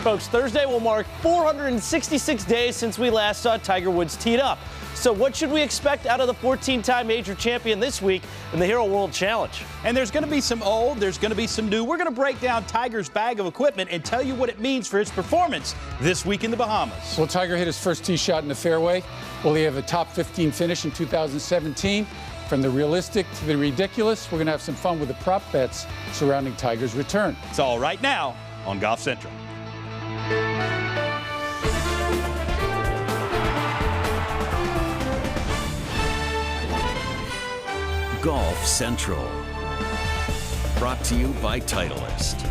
Folks, Thursday will mark 466 days since we last saw Tiger Woods teed up. So what should we expect out of the 14-time major champion this week in the Hero World Challenge? And there's going to be some old, there's going to be some new. We're going to break down Tiger's bag of equipment and tell you what it means for his performance this week in the Bahamas. Will Tiger hit his first tee shot in the fairway? Will he have a top 15 finish in 2017? From the realistic to the ridiculous, we're going to have some fun with the prop bets surrounding Tiger's return. It's all right now on Golf Central. Golf Central. Brought to you by Titleist.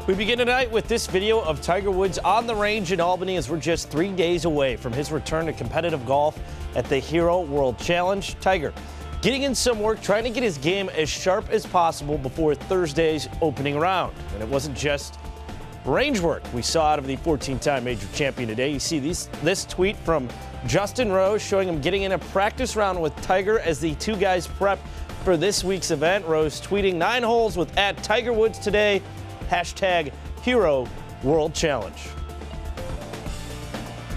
We begin tonight with this video of Tiger Woods on the range in Albany as we're just 3 days away from his return to competitive golf at the Hero World Challenge. Tiger getting in some work, trying to get his game as sharp as possible before Thursday's opening round. And it wasn't just range work we saw out of the 14-time major champion today. You see this tweet from Justin Rose showing him getting in a practice round with Tiger as the two guys prep for this week's event. Rose tweeting 9 holes with @TigerWoods today, #Hero World Challenge.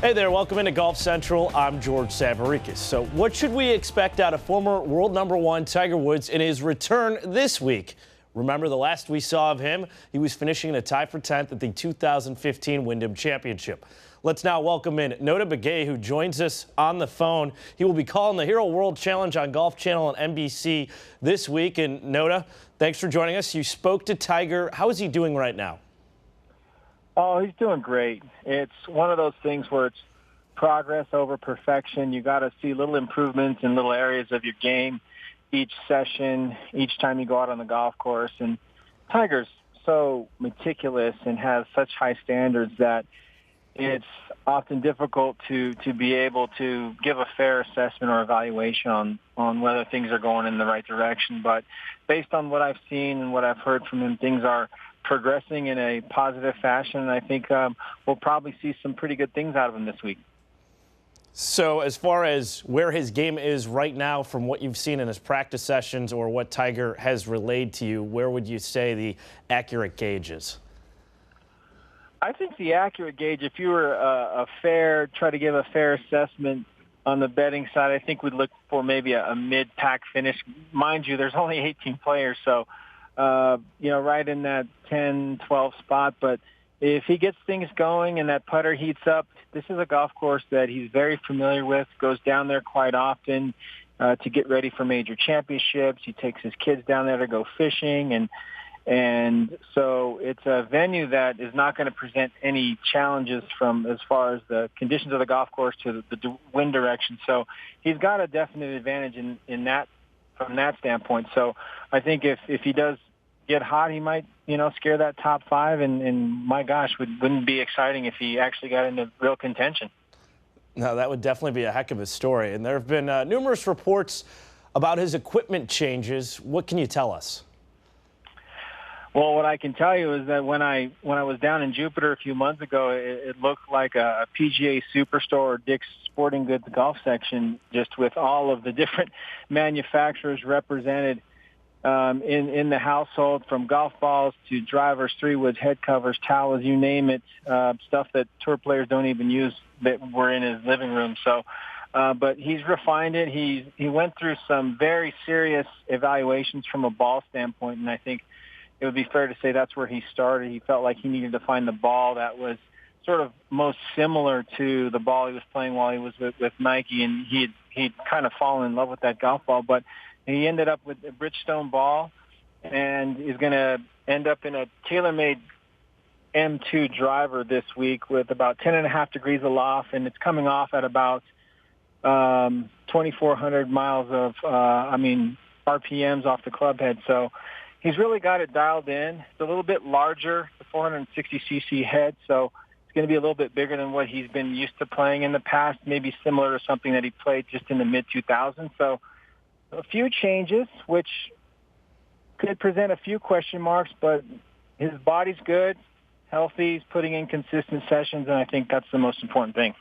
Hey there, welcome into Golf Central. I'm George Savarikis. So what should we expect out of former world #1 Tiger Woods in his return this week? Remember the last we saw of him, he was finishing in a tie for 10th at the 2015 Wyndham Championship. Let's now welcome in Nota Begay, who joins us on the phone. He will be calling the Hero World Challenge on Golf Channel and NBC this week. And Nota, thanks for joining us. You spoke to Tiger. How is he doing right now? Oh, he's doing great. It's one of those things where it's progress over perfection. You got to see little improvements in little areas of your game each session, each time you go out on the golf course. And Tiger's so meticulous and has such high standards that it's often difficult to be able to give a fair assessment or evaluation on whether things are going in the right direction. But based on what I've seen and what I've heard from him, things are progressing in a positive fashion. And I think we'll probably see some pretty good things out of him this week. So as far as where his game is right now from what you've seen in his practice sessions or what Tiger has relayed to you, where would you say the accurate gauge is? I think the accurate gauge, if you were try to give a fair assessment on the betting side, I think we'd look for maybe a mid-pack finish. Mind you, there's only 18 players, so, right in that 10, 12 spot. But if he gets things going and that putter heats up, this is a golf course that he's very familiar with, goes down there quite often to get ready for major championships. He takes his kids down there to go fishing, and so it's a venue that is not going to present any challenges from as far as the conditions of the golf course to the wind direction. So he's got a definite advantage in that from that standpoint. So I think if he does get hot, he might, scare that top 5. And my gosh, wouldn't be exciting if he actually got into real contention. No, that would definitely be a heck of a story. And there have been numerous reports about his equipment changes. What can you tell us? Well, what I can tell you is that when I was down in Jupiter a few months ago, it looked like a PGA Superstore or Dick's Sporting Goods golf section, just with all of the different manufacturers represented in the household, from golf balls to drivers, 3-woods, head covers, towels, you name it, stuff that tour players don't even use that were in his living room. So, but he's refined it. He went through some very serious evaluations from a ball standpoint, and I think it would be fair to say that's where he started. He felt like he needed to find the ball that was sort of most similar to the ball he was playing while he was with Nike, and he'd kind of fallen in love with that golf ball. But he ended up with a Bridgestone ball and is going to end up in a TaylorMade M2 driver this week with about 10.5 degrees aloft, and it's coming off at about 2,400 miles of, RPMs off the club head. So he's really got it dialed in. It's a little bit larger, the 460cc head, so it's going to be a little bit bigger than what he's been used to playing in the past, maybe similar to something that he played just in the mid-2000s. So a few changes, which could present a few question marks, but his body's good, healthy, he's putting in consistent sessions, and I think that's the most important thing.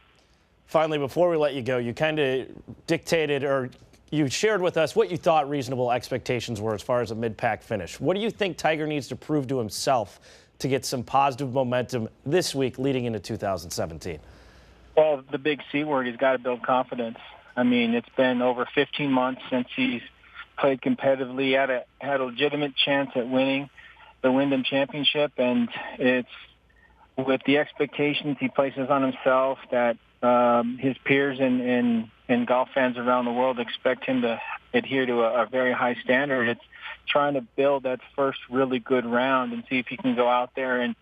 Finally, before we let you go, you kind of dictated or you shared with us what you thought reasonable expectations were as far as a mid-pack finish. What do you think Tiger needs to prove to himself to get some positive momentum this week leading into 2017? Well, the big C word, he's got to build confidence. I mean, it's been over 15 months since he's played competitively, had a legitimate chance at winning the Wyndham Championship, and it's with the expectations he places on himself that his peers and golf fans around the world expect him to adhere to a very high standard. It's trying to build that first really good round and see if he can go out there and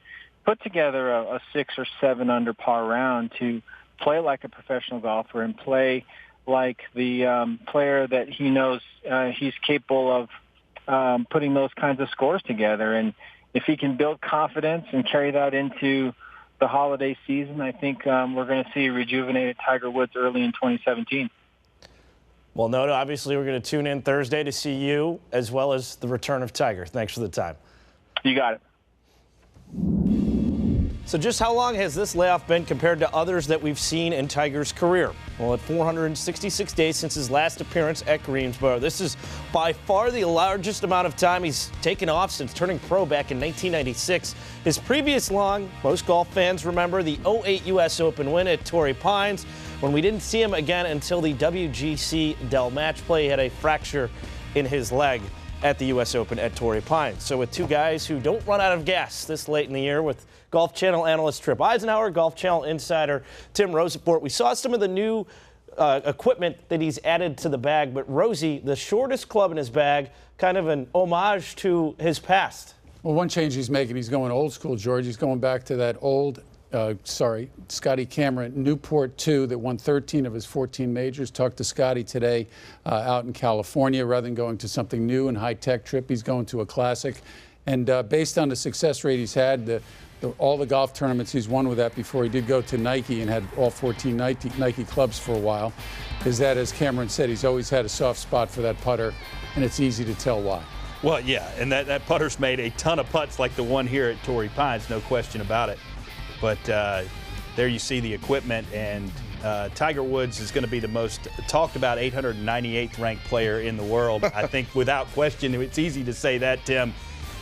put together a 6 or 7 under par round to play like a professional golfer and play like the player that he knows he's capable of putting those kinds of scores together. And if he can build confidence and carry that into the holiday season, I think we're going to see a rejuvenated Tiger Woods early in 2017. Well, Noto, obviously we're going to tune in Thursday to see you as well as the return of Tiger. Thanks for the time. You got it. So just how long has this layoff been compared to others that we've seen in Tiger's career? Well, at 466 days since his last appearance at Greensboro, this is by far the largest amount of time he's taken off since turning pro back in 1996. His previous long, most golf fans remember the 2008 U.S. Open win at Torrey Pines, when we didn't see him again until the WGC Dell match play. He had a fracture in his leg at the U.S. Open at Torrey Pines. So with two guys who don't run out of gas this late in the year, with Golf Channel analyst Trip Eisenhower, Golf Channel insider Tim Roseport, we saw some of the new equipment that he's added to the bag. But Rosie, the shortest club in his bag, kind of an homage to his past. Well, one change he's making, he's going old school, George. He's going back to that old, Scotty Cameron Newport 2 that won 13 of his 14 majors. Talked to Scotty today out in California. Rather than going to something new and high-tech Trip, he's going to a classic. And based on the success rate he's had, all the golf tournaments he's won with that before he did go to Nike and had all 14 Nike clubs for a while, is that, as Cameron said, he's always had a soft spot for that putter, and it's easy to tell why. Well, yeah, and that putter's made a ton of putts like the one here at Torrey Pines, no question about it. But there you see the equipment, and Tiger Woods is going to be the most talked about 898th ranked player in the world. I think without question, it's easy to say that, Tim.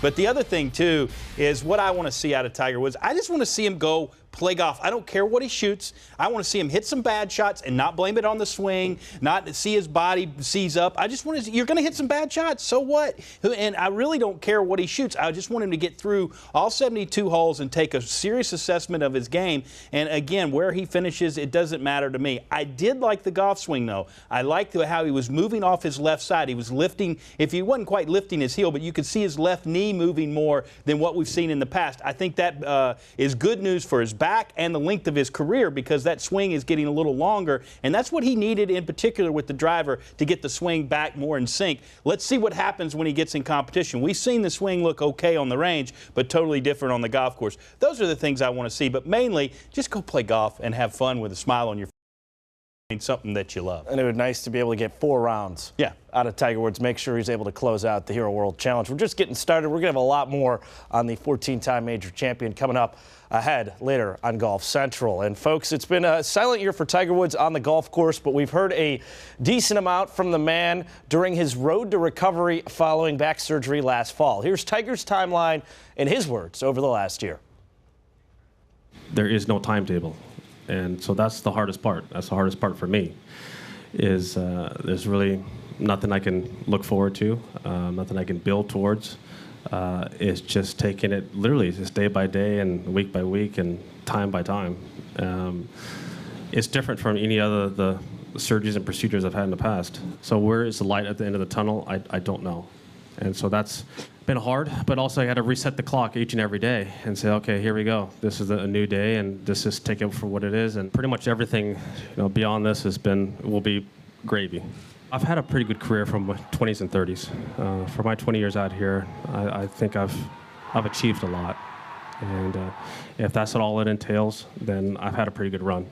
But the other thing, too, is what I want to see out of Tiger Woods. I just want to see him go play golf. I don't care what he shoots. I want to see him hit some bad shots and not blame it on the swing, not see his body seize up. I just want to, you're going to hit some bad shots, so what? And I really don't care what he shoots. I just want him to get through all 72 holes and take a serious assessment of his game. And again, where he finishes, it doesn't matter to me. I did like the golf swing, though. I liked how he was moving off his left side. He was lifting, if he wasn't quite lifting his heel, but you could see his left knee moving more than what we've seen in the past. I think that is good news for his back and the length of his career, because that swing is getting a little longer, and that's what he needed in particular with the driver, to get the swing back more in sync. Let's see what happens when he gets in competition. We've seen the swing look okay on the range, but totally different on the golf course. Those are the things I want to see, but mainly just go play golf and have fun with a smile on your face. Something that you love. And it would be nice to be able to get 4 rounds out of Tiger Woods, make sure he's able to close out the Hero World Challenge. We're just getting started. We're going to have a lot more on the 14-time major champion coming up ahead later on Golf Central. And folks, it's been a silent year for Tiger Woods on the golf course, but we've heard a decent amount from the man during his road to recovery following back surgery last fall. Here's Tiger's timeline in his words over the last year. There is no timetable. And so that's the hardest part. That's the hardest part for me, is there's really nothing I can look forward to, nothing I can build towards. It's just taking it literally just day by day and week by week and time by time. It's different from any other the surgeries and procedures I've had in the past. So where is the light at the end of the tunnel? I don't know. And so that's been hard, but also I got to reset the clock each and every day and say, okay, here we go. This is a new day, and this is take it for what it is. And pretty much everything, beyond this will be gravy. I've had a pretty good career from my 20s and 30s. For my 20 years out here, I think I've achieved a lot. And if that's all it entails, then I've had a pretty good run.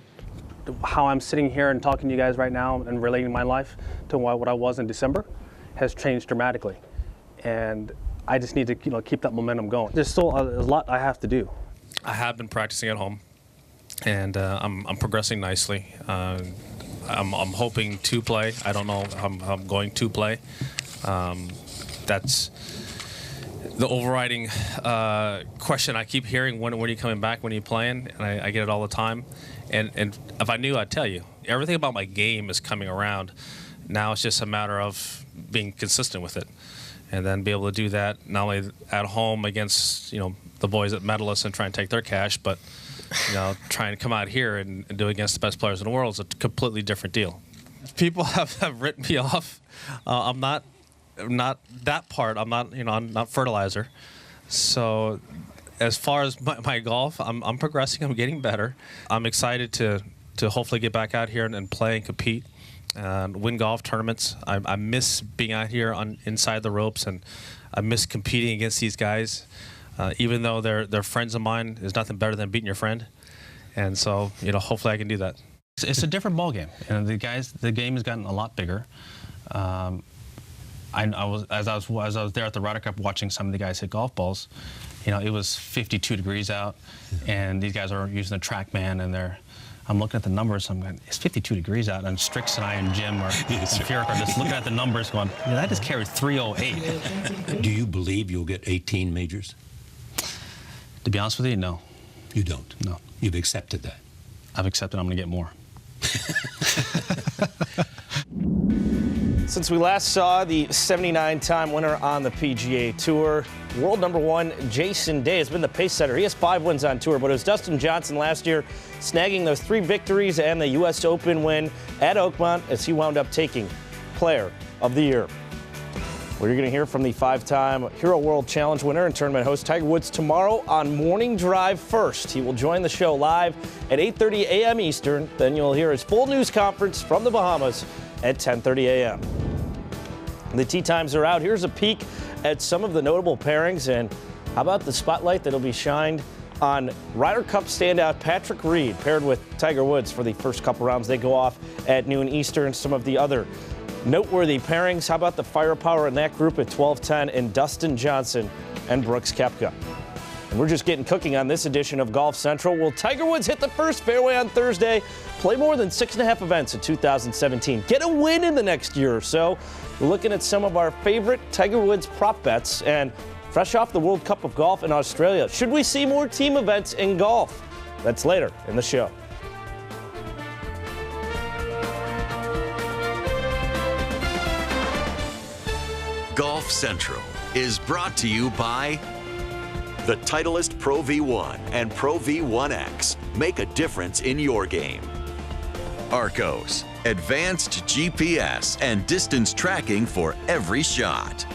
How I'm sitting here and talking to you guys right now and relating my life to what I was in December has changed dramatically. And I just need to keep that momentum going. There's still a lot I have to do. I have been practicing at home, and I'm progressing nicely. I'm hoping to play. I don't know how I'm going to play. That's the overriding question I keep hearing, when are you coming back, when are you playing? And I get it all the time. And if I knew, I'd tell you. Everything about my game is coming around. Now it's just a matter of being consistent with it. And then be able to do that not only at home against, the boys at Medalist and try and take their cash, but, trying to come out here and do it against the best players in the world is a completely different deal. People have written me off. I'm not that part. I'm not, I'm not fertilizer. So as far as my golf, I'm progressing. I'm getting better. I'm excited to hopefully get back out here and play and compete and win golf tournaments. I miss being out here inside the ropes, and I miss competing against these guys. Even though they're friends of mine, there's nothing better than beating your friend. And so, hopefully I can do that. It's a different ball game, and the game has gotten a lot bigger. As I was there at the Ryder Cup watching some of the guys hit golf balls, it was 52 degrees out, and these guys are using the TrackMan, and I'm looking at the numbers. I'm going, it's 52 degrees out, and Strix and I and Jim and Furyk are just looking at the numbers, going, I just carried 308. Do you believe you'll get 18 majors? To be honest with you, no. You don't? No. You've accepted that? I've accepted I'm going to get more. Since we last saw the 79-time winner on the PGA Tour, world number 1 Jason Day has been the pace setter. He has 5 wins on tour, but it was Dustin Johnson last year snagging those 3 victories and the U.S. Open win at Oakmont as he wound up taking Player of the Year. Well, you're going to hear from the 5-time Hero World Challenge winner and tournament host Tiger Woods tomorrow on Morning Drive First. He will join the show live at 8:30 a.m. Eastern. Then you'll hear his full news conference from the Bahamas at 10:30 a.m. The tee times are out. Here's a peek at some of the notable pairings, and how about the spotlight that'll be shined on Ryder Cup standout Patrick Reed, paired with Tiger Woods for the first couple rounds. They go off at noon Eastern. Some of the other noteworthy pairings. How about the firepower in that group at 12:10 in Dustin Johnson and Brooks Koepka? And we're just getting cooking on this edition of Golf Central. Will Tiger Woods hit the first fairway on Thursday? Play more than 6.5 events in 2017. Get a win in the next year or so. We're looking at some of our favorite Tiger Woods prop bets, and fresh off the World Cup of Golf in Australia, should we see more team events in golf? That's later in the show. Golf Central is brought to you by the Titleist Pro V1 and Pro V1X. Make a difference in your game. Arcos, advanced GPS and distance tracking for every shot.